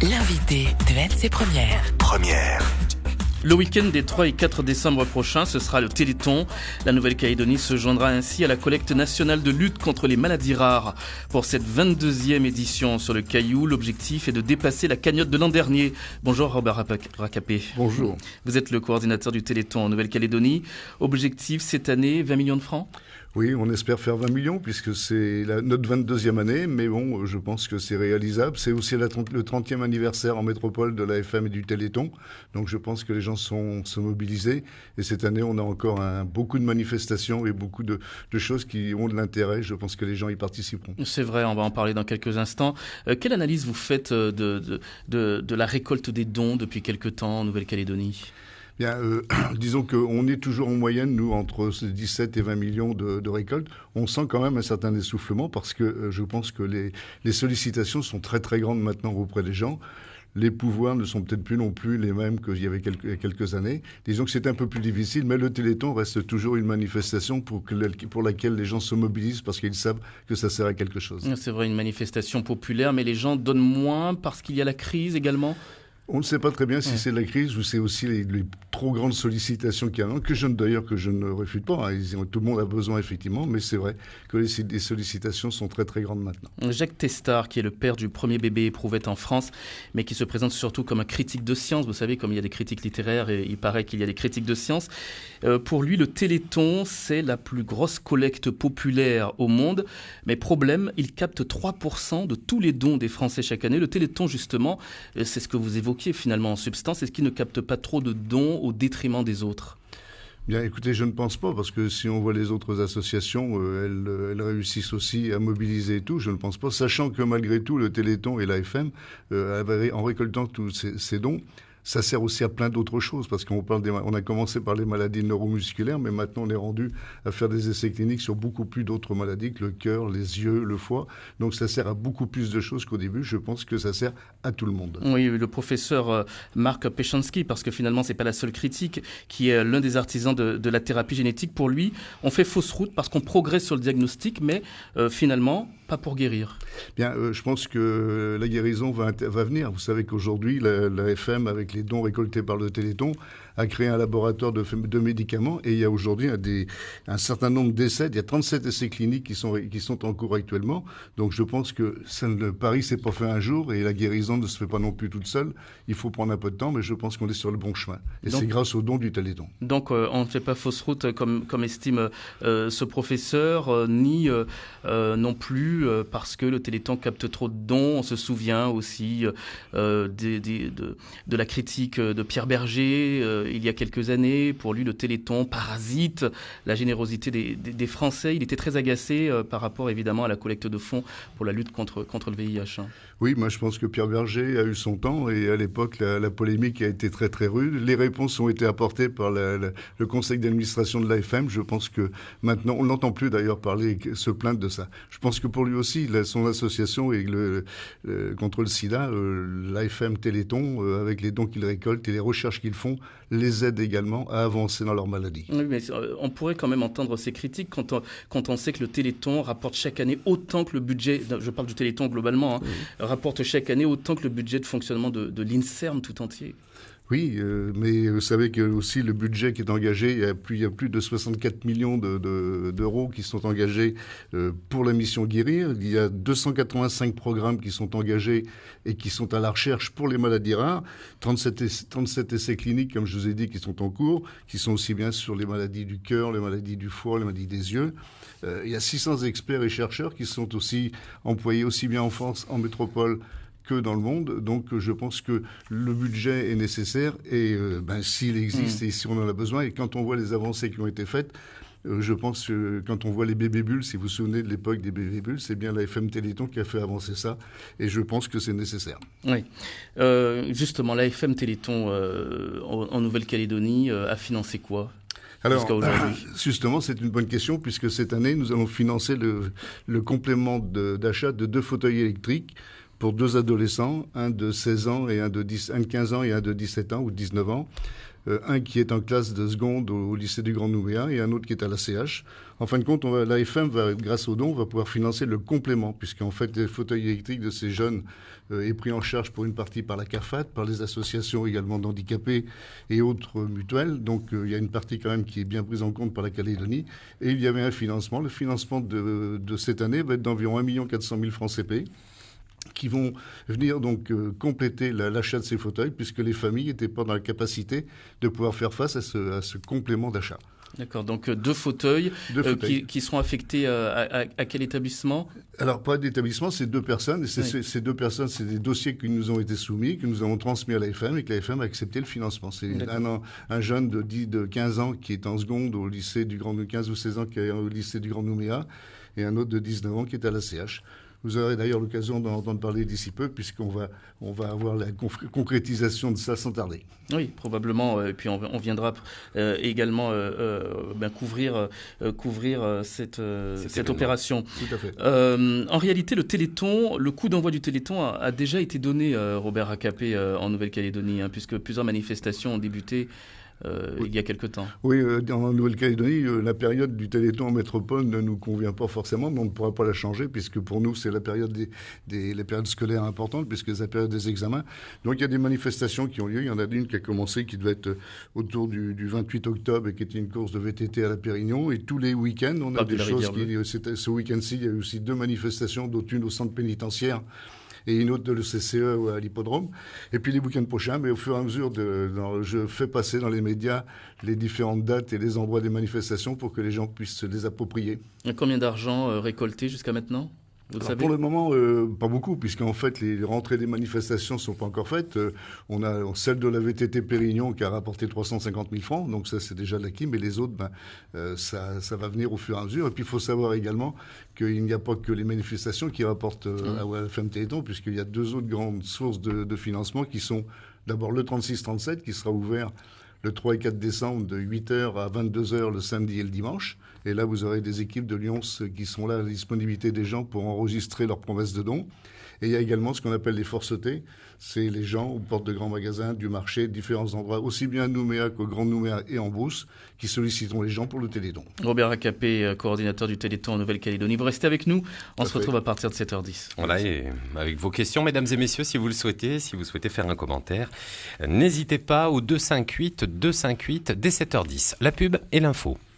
L'invité de LC Première. Le week-end des 3 et 4 décembre prochains, ce sera le Téléthon. La Nouvelle-Calédonie se joindra ainsi à la collecte nationale de lutte contre les maladies rares. Pour cette 22e édition sur le Caillou, l'objectif est de dépasser la cagnotte de l'an dernier. Bonjour Robert Racapé. Bonjour. Vous êtes le coordinateur du Téléthon en Nouvelle-Calédonie. Objectif cette année, 20 millions de francs ? Oui, on espère faire 20 millions puisque c'est notre 22e année, mais bon, je pense que c'est réalisable. C'est aussi le 30e anniversaire en métropole de l'AFM et du Téléthon, donc je pense que les gens sont mobilisés. Et cette année, on a encore beaucoup de manifestations et beaucoup de choses qui ont de l'intérêt. Je pense que les gens y participeront. C'est vrai, on va en parler dans quelques instants. Quelle analyse vous faites de la récolte des dons depuis quelque temps en Nouvelle-Calédonie ? Bien, disons qu'on est toujours en moyenne, nous, entre 17 et 20 millions de récoltes. On sent quand même un certain essoufflement parce que je pense que les sollicitations sont très très grandes maintenant auprès des gens. Les pouvoirs ne sont peut-être plus non plus les mêmes qu'il y avait quelques années. Disons que c'est un peu plus difficile, mais le Téléthon reste toujours une manifestation pour laquelle les gens se mobilisent parce qu'ils savent que ça sert à quelque chose. C'est vrai, une manifestation populaire, mais les gens donnent moins parce qu'il y a la crise également ? On ne sait pas très bien si c'est la crise ou c'est aussi les trop grandes sollicitations qu'il y a, que je ne refute pas. Tout le monde a besoin, effectivement, mais c'est vrai que les sollicitations sont très, très grandes maintenant. Jacques Testard, qui est le père du premier bébé éprouvette en France, mais qui se présente surtout comme un critique de science. Vous savez, comme il y a des critiques littéraires, et il paraît qu'il y a des critiques de science. Pour lui, le Téléthon, c'est la plus grosse collecte populaire au monde. Mais problème, il capte 3% de tous les dons des Français chaque année. Le Téléthon, justement, c'est ce que vous évoquez finalement en substance, est-ce qu'il ne capte pas trop de dons au détriment des autres ? Bien, écoutez, je ne pense pas, parce que si on voit les autres associations, elles réussissent aussi à mobiliser et tout, je ne pense pas, sachant que malgré tout, le Téléthon et l'AFM, en récoltant tous ces dons, ça sert aussi à plein d'autres choses, parce qu'on a commencé par les maladies neuromusculaires, mais maintenant on est rendu à faire des essais cliniques sur beaucoup plus d'autres maladies que le cœur, les yeux, le foie. Donc ça sert à beaucoup plus de choses qu'au début. Je pense que ça sert à tout le monde. Oui, le professeur Marc Peschanski, parce que finalement c'est pas la seule critique, qui est l'un des artisans de la thérapie génétique. Pour lui, on fait fausse route parce qu'on progresse sur le diagnostic, mais finalement pas pour guérir. Bien, je pense que la guérison va venir. Vous savez qu'aujourd'hui, la FM, avec les dons récoltés par le Téléthon, a créé un laboratoire de médicaments et il y a aujourd'hui un certain nombre d'essais. Il y a 37 essais cliniques qui sont en cours actuellement. Donc je pense que le pari s'est pas fait un jour et la guérison ne se fait pas non plus toute seule. Il faut prendre un peu de temps, mais je pense qu'on est sur le bon chemin. Et donc, c'est grâce aux dons du Téléthon. Donc on ne fait pas fausse route comme estime ce professeur, ni non plus parce que le Téléthon capte trop de dons. On se souvient aussi de la critique de Pierre Berger il y a quelques années. Pour lui, le Téléthon parasite la générosité des Français. Il était très agacé par rapport évidemment à la collecte de fonds pour la lutte contre le VIH. Oui, moi je pense que Pierre Berger a eu son temps et à l'époque la polémique a été très très rude. Les réponses ont été apportées par le conseil d'administration de l'AFM. Je pense que maintenant, on n'entend plus d'ailleurs se plaindre de ça. Je pense que pour lui aussi, son association et contre le sida, l'AFM Téléthon, avec les dons qu'ils récoltent et les recherches qu'ils font, les aide également à avancer dans leur maladie. Oui, mais on pourrait quand même entendre ces critiques quand on sait que le Téléthon rapporte chaque année autant que le budget, je parle du Téléthon globalement, rapporte chaque année autant que le budget de fonctionnement de l'INSERM tout entier. Oui, mais vous savez que aussi le budget qui est engagé, il y a plus de 64 millions d'euros qui sont engagés pour la mission Guérir. Il y a 285 programmes qui sont engagés et qui sont à la recherche pour les maladies rares. 37 essais cliniques, comme je vous ai dit, qui sont en cours, qui sont aussi bien sur les maladies du cœur, les maladies du foie, les maladies des yeux. Il y a 600 experts et chercheurs qui sont aussi employés aussi bien en France, en métropole, que dans le monde. Donc je pense que le budget est nécessaire et s'il existe et si on en a besoin, et quand on voit les avancées qui ont été faites, je pense que quand on voit les bébés bulles, si vous vous souvenez de l'époque des bébés bulles, c'est bien la FM Téléthon qui a fait avancer ça et je pense que c'est nécessaire. Oui. Justement, la FM Téléthon en Nouvelle-Calédonie a financé quoi ? Alors, justement, c'est une bonne question puisque cette année, nous allons financer le complément d'achat de 2 fauteuils électriques pour 2 adolescents, un de 16 ans et un de 15 ans et un de 17 ans ou 19 ans. Un qui est en classe de seconde au lycée du Grand Nouméa et un autre qui est à la CH. En fin de compte, l'AFM, grâce aux dons, va pouvoir financer le complément, puisqu'en fait, le fauteuil électrique de ces jeunes est pris en charge pour une partie par la CAFAT, par les associations également d'handicapés et autres mutuelles. Donc, il y a une partie quand même qui est bien prise en compte par la Calédonie. Et il y avait un financement. Le financement de cette année va être d'environ 1 400 000 francs CP, qui vont venir donc compléter l'achat de ces fauteuils, puisque les familles n'étaient pas dans la capacité de pouvoir faire face à ce complément d'achat. D'accord, donc 2 fauteuils, qui seront affectés à quel établissement ? Alors, pas d'établissement, c'est 2 personnes. Et ces 2 personnes, c'est des dossiers qui nous ont été soumis, que nous avons transmis à l'AFM et que l'AFM a accepté le financement. C'est un jeune de 15 ans qui est en seconde au lycée du Grand Nouméa, 15 ou 16 ans qui est au lycée du Grand Nouméa, et un autre de 19 ans qui est à la CH. Vous aurez d'ailleurs l'occasion d'en entendre parler d'ici peu, puisqu'on va avoir la concrétisation de ça sans tarder. Oui, probablement. Et puis on viendra également couvrir cette opération. Tout à fait. En réalité, le coup d'envoi du Téléthon a déjà été donné, Robert Racapé, en Nouvelle-Calédonie, puisque plusieurs manifestations ont débuté il y a quelque temps. Oui, en Nouvelle-Calédonie, la période du Téléthon en métropole ne nous convient pas forcément, mais on ne pourra pas la changer, puisque pour nous, c'est la période les périodes scolaires importantes, puisque c'est la période des examens. Donc il y a des manifestations qui ont lieu. Il y en a une qui a commencé, qui devait être autour du 28 octobre, et qui était une course de VTT à la Pérignon. Et tous les week-ends, on a des choses ce week-end-ci, il y a eu aussi 2 manifestations, dont une au centre pénitentiaire et une autre de l'ECCE à l'hippodrome. Et puis les week-ends prochains, mais au fur et à mesure, je fais passer dans les médias les différentes dates et les endroits des manifestations pour que les gens puissent se les approprier. Et combien d'argent récolté jusqu'à maintenant ? Pour le moment, pas beaucoup, puisqu'en fait, les rentrées des manifestations ne sont pas encore faites. On a celle de la VTT Pérignon qui a rapporté 350 000 francs, donc ça, c'est déjà de l'acquis, mais les autres, ça va venir au fur et à mesure. Et puis, il faut savoir également qu'il n'y a pas que les manifestations qui rapportent à l'AFM Téléthon, puisqu'il y a 2 autres grandes sources de financement qui sont d'abord le 36-37, qui sera ouvert le 3 et 4 décembre de 8h à 22h le samedi et le dimanche. Et là, vous aurez des équipes de Lyons qui sont là à la disponibilité des gens pour enregistrer leurs promesses de dons. Et il y a également ce qu'on appelle les forcetés. C'est les gens aux portes de grands magasins, du marché, différents endroits, aussi bien à Nouméa qu'au Grand Nouméa et en Brousse, qui solliciteront les gens pour le Téléthon. Robert Racapé, coordinateur du Téléthon en Nouvelle-Calédonie. Vous restez avec nous. On se retrouve à partir de 7h10. Voilà, et avec vos questions, mesdames et messieurs, si vous le souhaitez, si vous souhaitez faire un commentaire, n'hésitez pas au 258 dès 7h10. La pub et l'info.